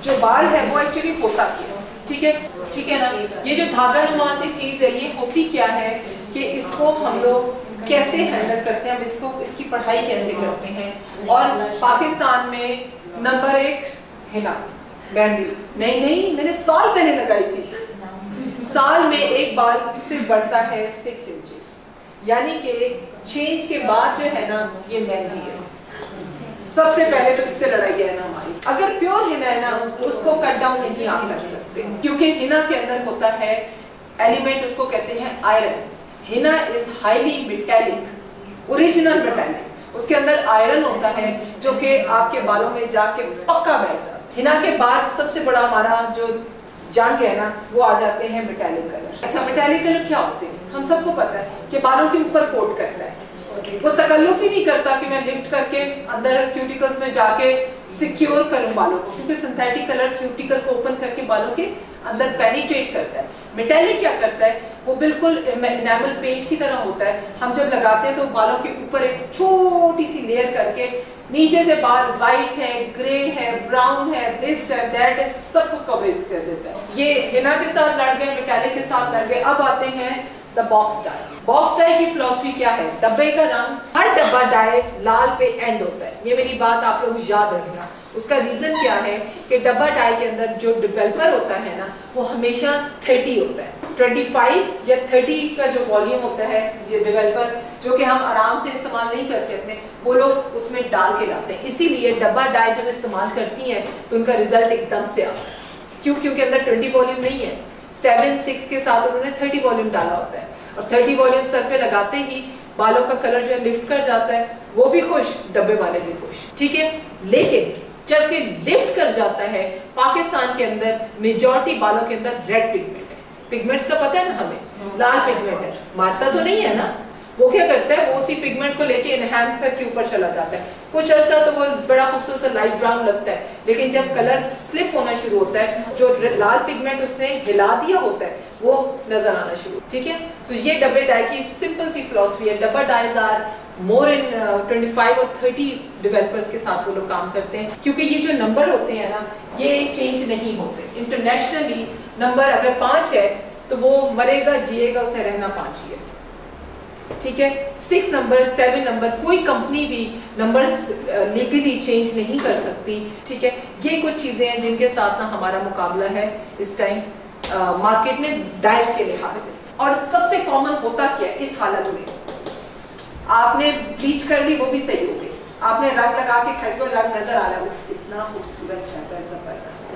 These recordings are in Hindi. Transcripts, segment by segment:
जो बाल है वो एक्चुअली होता क्या है, ठीक है ना। ये जो धागा नुमा सी चीज है ये होती क्या है कि इसको हम लोग कैसे हैंडल करते हैं, हम इसको इसकी पढ़ाई कैसे करते हैं। और पाकिस्तान में नंबर 1 हिना मेहंदी नहीं मैंने साल पहले लगाई थी। साल में एक बार सिर्फ बढ़ता है 6 इंचेस, यानी कि चेंज के बाद जो है ना ये मेहंदी है। सबसे पहले तो इससे लड़ाई है ना हमारी। अगर प्योर हिना है ना उसको कट डाउन नहीं आप कर सकते, क्योंकि हिना के अंदर होता है एलिमेंट, उसको कहते हैं iron. Hina is highly metallic, original metallic. उसके अंदर आयरन होता है जो कि आपके बालों में जाके पक्का बैठ जाता है। हिना के बाद सबसे बड़ा हमारा जो जंग है ना वो आ जाते हैं मेटेलिक कलर। अच्छा, मेटेलिक कलर क्या होते हैं? हम सबको पता है कि बालों के ऊपर कोट करता है। वो तकल्लुफ ही नहीं करता कि मैं लिफ्ट करके अंदर क्यूटिकल्स में जाके सिक्योर करूं बालों को, क्योंकि सिंथेटिक कलर क्यूटिकल को ओपन करके बालों के अंदर पेनिट्रेट करता है। मेटेलिक क्या करता है? वो बिल्कुल एनामल पेंट की तरह होता है। हम जब लगाते हैं तो बालों के ऊपर एक छोटी सी लेयर करके नीचे से बाल व्हाइट है, ग्रे है, ब्राउन है, दिस है, दैट है, सबको कवरेज कर देता है। ये हिना के साथ लड़ गए, मेटेलिक के साथ लड़ गए। अब आते हैं the box die. Box die की फिलॉसफी क्या है? डब्बे का रंग, हर डब्बा डाई लाल पे एंड होता है। ये मेरी बात आप लोग याद रखना। उसका रीजन क्या है कि डब्बा डाई के अंदर जो डेवलपर होता है ना वो हमेशा 30 होता है। 25 या 30 का जो वॉल्यूम होता है ये डेवलपर, जो कि हम आराम से इस्तेमाल नहीं करते अपने, वो लोग उसमें डाल के लाते हैं। इसीलिए डब्बा डाई जब इस्तेमाल करती हैं तो उनका रिजल्ट एकदम से आता है। क्यों? क्योंकि अंदर 20 वॉल्यूम नहीं है, 7, 6 के साथ उन्होंने 30 वॉल्यूम डाला होता है। और 30 वॉल्यूम सर पे लगाते ही बालों का कलर जो है लिफ्ट कर जाता है, वो भी खुश, डब्बे वाले भी खुश, ठीक है। लेकिन जबकि लिफ्ट कर जाता है, पाकिस्तान के अंदर मेजॉरिटी बालों के अंदर रेड पिगमेंट है। पिगमेंट्स का पता है ना हमें, लाल पिगमेंट है, मारता तो नहीं है ना। वो क्या करता है? वो उसी पिगमेंट को लेके एनहांस करके ऊपर चला जाता है। कुछ अर्सा तो वो बड़ा खूबसूरत सा लाइट ब्राउन लगता है, लेकिन जब कलर स्लिप होना शुरू होता है, जो लाल पिगमेंट उसने हिला दिया होता है वो नजर आना शुरू, ठीक है। तो ये डब्बे डाई की सिंपल सी फिलॉसफी है। डब्बा डाइज आर मोर इन 25 और 30 डेवलपर्स के साथ वो लोग काम करते हैं, क्योंकि ये जो नंबर होते हैं ना ये चेंज नहीं होते। इंटरनेशनली नंबर अगर 5 है तो वो मरेगा जिएगा, उसे रहना 5 ही है, ठीक है। 6 नंबर, 7 नंबर, कोई कंपनी भी नंबर लीगली चेंज नहीं कर सकती, ठीक है। ये कुछ चीजें हैं जिनके साथ ना हमारा मुकाबला है इस टाइम मार्केट में डाइस के लिहाज से। और सबसे कॉमन होता क्या है इस हालत में? आपने ब्लीच कर ली, वो भी सही हो गई, आपने रंग लगा के खड़े को रंग नजर आ रहा है, इतना खूबसूरत छाता है, जबरदस्त।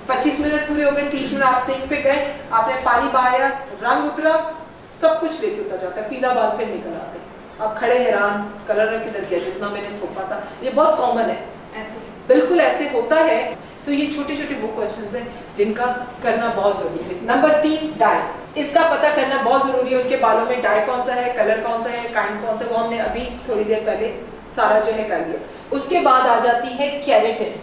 25 मिनट पूरे हो गए, 30 मिनट आप सिंक पे गए, आपने पानी बहाया, रंग उतरा, सब कुछ लेके उतर जाता है, पीला बाल फिर निकल आते हैं। आप खड़े हैरान, कलर किधर गया जितना मैंने थोपा था। ये बहुत कॉमन है, ऐसे बिल्कुल ऐसे होता है। सो ये छोटे छोटे वो क्वेश्चंस हैं जिनका करना बहुत जरूरी है। नंबर 3 डाई, इसका पता करना बहुत जरूरी है। उनके बालों में डाई कौन सा है, कलर कौन सा है, काइंड कौन सा, वो हमने अभी थोड़ी देर पहले सारा जो है कर लिया। उसके बाद आ जाती है केराटिन,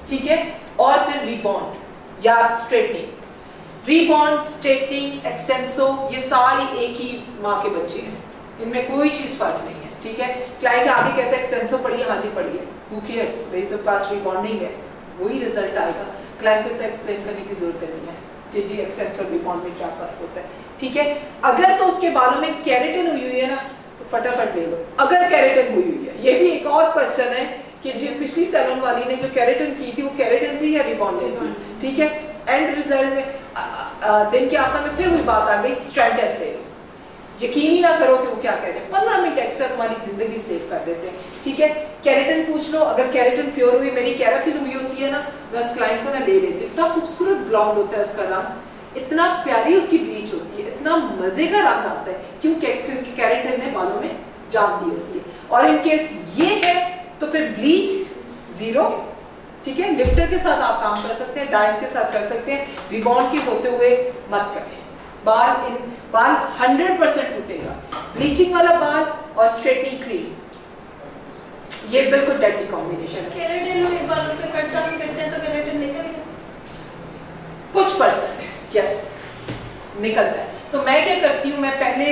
ठीक है, और फिर रीबॉन्ड या स्ट्रेटनिंग। रीबॉन्ड, स्ट्रेटनिंग, एक्सटेंसो, ये सारी एक ही माँ के बच्चे हैं, इनमें कोई चीज फर्क नहीं है, ठीक है। क्लाइंट आगे कहता है एक्सटेंसो पढ़िए, हाँ जी पढ़िए, हू केयर्स, मेरे तो पास रीबॉन्डिंग है, वही रिजल्ट आएगा। क्लाइंट को इतना एक्सप्लेन करने की जरूरत नहीं है कि जी एक्सटेंसो और रीबॉन्ड में क्या फर्क होता है, ठीक है। अगर तो उसके बालों में केराटिन हुई है ना तो फटाफट ले लो, अगर केराटिन हुई है। ये भी एक और क्वेश्चन है कि जो पिछली सैलून वाली ने जो केराटिन की थी वो केराटिन थी या रीबॉन्डिंग थी, ठीक है। एंड रिजल्ट में दिन के आखिर में फिर वही बात आ गई, स्ट्रैंड टेस्ट ले लो। यकीन ही ना करो कि वो क्या कह रहे हैं, 15 मिनट एक्स्ट्रा तुम्हारी जिंदगी सेव कर देते हैं, ठीक है। केराटिन पूछ लो, अगर केराटिन प्योर हुई, मेरी कैराफिल हुई होती है ना, मैं उस क्लाइंट को ना ले लेती हूँ। इतना खूबसूरत ब्लॉन्ड होता है उसका रंग, इतना प्यारी उसकी ब्लीच होती है, इतना मजे का रंग आता है, क्योंकि केराटिन ने बालों में जान दी होती है। और इन केस ये है तो फिर ब्लीच 0, ठीक है। लिफ्टर के साथ आप काम कर सकते हैं, डाइस के साथ कर सकते हैं, रिबॉन्ड के होते हुए मत करें। बाल 100% टूटेगा। ब्लीचिंग वाला बाल और स्ट्रेटनिंग क्रीम, ये बिल्कुल डेडली कॉम्बिनेशन है। केराटिन में बालों पे कट डाउन करते हैं तो केराटिन निकल गया कुछ %, यस निकलता है। तो मैं क्या करती हूँ, मैं पहले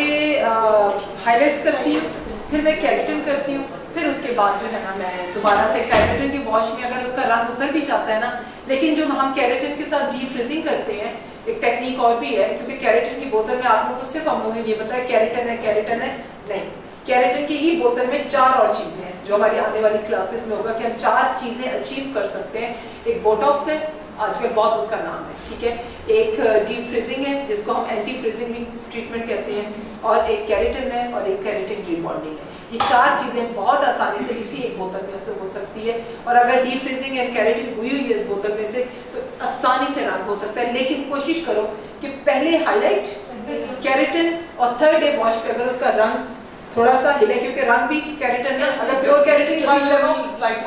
हाइलाइट्स करती हूँ, फिर मैं केराटिन करती हूँ, फिर उसके बाद जो है ना मैं दोबारा से केराटिन की वॉश में अगर उसका रंग उतर भी जाता है ना, लेकिन जो हम केराटिन के साथ डीप फ्रीजिंग करते हैं, एक टेक्निक और भी है, क्योंकि केराटिन की बोतल में आप लोगों को सिर्फ हम लोगों ने ये बताया केराटिन है, नहीं, केराटिन की ही बोतल में 4 और चीजें हैं जो हमारी आने वाली क्लासेस में होगा कि हम 4 चीजें अचीव कर सकते हैं। एक बोटॉक्स है, आजकल बहुत उसका नाम है, ठीक है, एक डीप फ्रीजिंग है जिसको हम एंटी फ्रीजिंग ट्रीटमेंट कहते हैं, और एक केराटिन है और एक केराटिन रीबॉन्डिंग है। ये 4 चीजें बहुत आसानी से इसी एक बोतल में से हो सकती है, और अगर डीप फ्रीजिंग एंड केराटिन हुई है इस बोतल में से तो आसानी से रंग हो सकता है। लेकिन कोशिश करो कि पहले हाईलाइट केराटिन और थर्ड डे वॉश पे अगर उसका रंग थोड़ा सा हिले, क्योंकि रंग भी केराटिन ना, अगर प्योर केराटिन की क्रीम लगाओ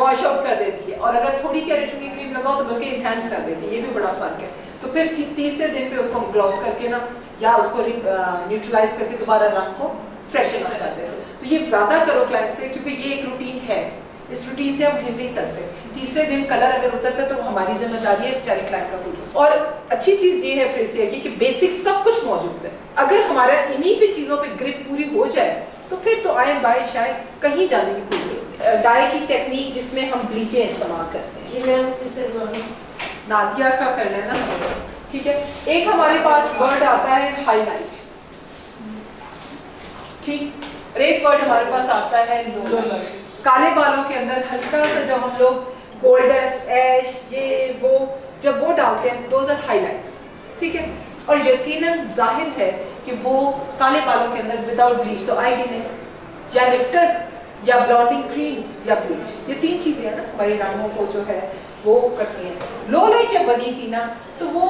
वॉश आउट कर देती है, और अगर थोड़ी केराटिन की क्रीम लगाओ तो बल्कि एनहांस कर देती है, ये भी बड़ा फर्क है। तो फिर तीसरे दिन पे उसको ग्लॉस करके ना, या उसको न्यूट्रलाइज करके दोबारा रंग को फ्रेशन अप कर देते हैं। तो ये वादा करो क्लाइंट से, क्योंकि ये एक रूटीन है, इस रूटीन से हम हिल नहीं सकते। तीसरे दिन कलर अगर उतरता है तो हमारी जिम्मेदारी है बेचारे क्लाइंट का कुछ। और अच्छी चीज ये है फिर से कि बेसिक सब कुछ मौजूद है। अगर हमारा इन्हीं पे चीजों पे ग्रिप पूरी हो जाए तो फिर तो आई एम बाय शायद कहीं जाने की कोई जरूरत नहीं। डाई की टेक्निक जिसमें हम ब्लीचें इस्तेमाल करते हैं, जी मैम, किसे नादिया का कर लेना, ठीक है। एक हमारे पास वर्ड आता है हाईलाइट, ठीक, और एक वर्ड हमारे पास आता है लो लाइट। काले बालों के अंदर हल्का सा जब हम लोग गोल्डन ऐश ये वो जब वो डालते हैं, दोज आर हाइलाइट्स, ठीक है। और यकीनन जाहिर है कि वो काले बालों के अंदर विदाउट ब्लीच तो आएगी नहीं, या लिफ्टर या ब्लॉन्डिंग क्रीम्स या ब्लीच, ये 3 चीजें हैं ना हमारे रंगों को जो है वो करती हैं। लो लाइट जब बनी थी ना तो वो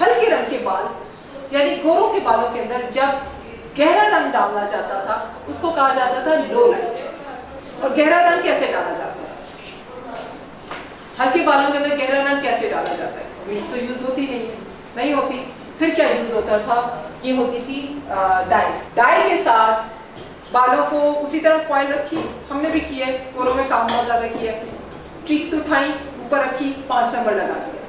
हल्के रंग के बाल यानी गोरों के बालों के अंदर जब गहरा रंग डालना जाता था उसको कहा जाता था लो लाइट। और गहरा रंग कैसे डाला जाता है, हल्के बालों के अंदर गहरा रंग कैसे डाला जाता है, ब्लीच तो यूज होती नहीं होती। फिर क्या यूज होता था, ये होती थी डाइस। डाई के साथ बालों को उसी तरह फॉइल रखी, हमने भी किया है, कोरों में काम बहुत ज्यादा किया है, स्ट्रीक्स उठाई ऊपर रखी, 5 नंबर लगा दिया,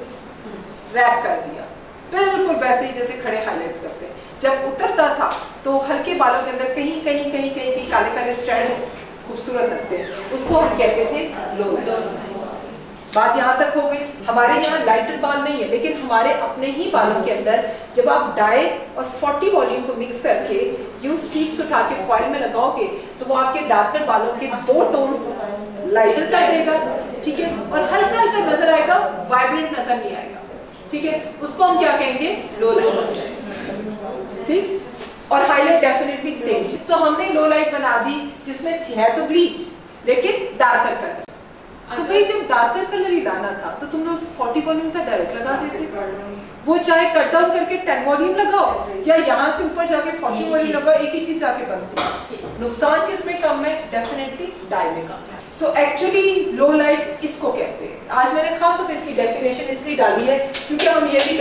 रैप कर दिया, बिल्कुल वैसे ही जैसे खड़े हाइलाइट्स करते हैं। जब उतरता था तो हल्के बालों के अंदर कहीं कहीं कहीं कहीं कहीं काले काले स्ट्रैंड्स खूबसूरत लगते हैं, उसको हम कहते थे लो लाइट्स। बात यहाँ तक हो गई। हमारे यहाँ लाइटर बाल नहीं है, लेकिन हमारे अपने ही बालों के अंदर जब आप डाई और 40 वॉल्यूम को मिक्स करके यूं स्ट्रीक्स उठा के फॉइल में लगाओगे तो वो आपके डार्कर बालों के 2 टोन्स लाइटर कर देगा, ठीक है, और हल्का हल्का नजर आएगा, वाइब्रेंट नजर नहीं आएगा, ठीक है। उसको हम क्या कहेंगे, लो लाइट्स, ठीक। और हाईलाइट डेफिनेटली सेम। सो हमने लो लाइट बना दी जिसमें है तो ब्लीच लेकिन डार्कर कलर। तो भाई जब डार्कर कलर ही लाना था तो तुम लोग 40 वॉल्यूम से डायरेक्ट लगा देते, वो चाहे कट डाउन करके 10 वॉल्यूम लगाओ या यहाँ से ऊपर जाके 40 वॉल्यूम लगाओ, एक ही चीज आके बनती है। नुकसान किसमें कम है, डेफिनेटली डाई में कम है। सो एक्चुअली लो लाइट्स इसको कहते हैं। आज मैंने खास तौर पे इसकी डेफिनेशन इसलिए डाली है क्योंकि हम ये भी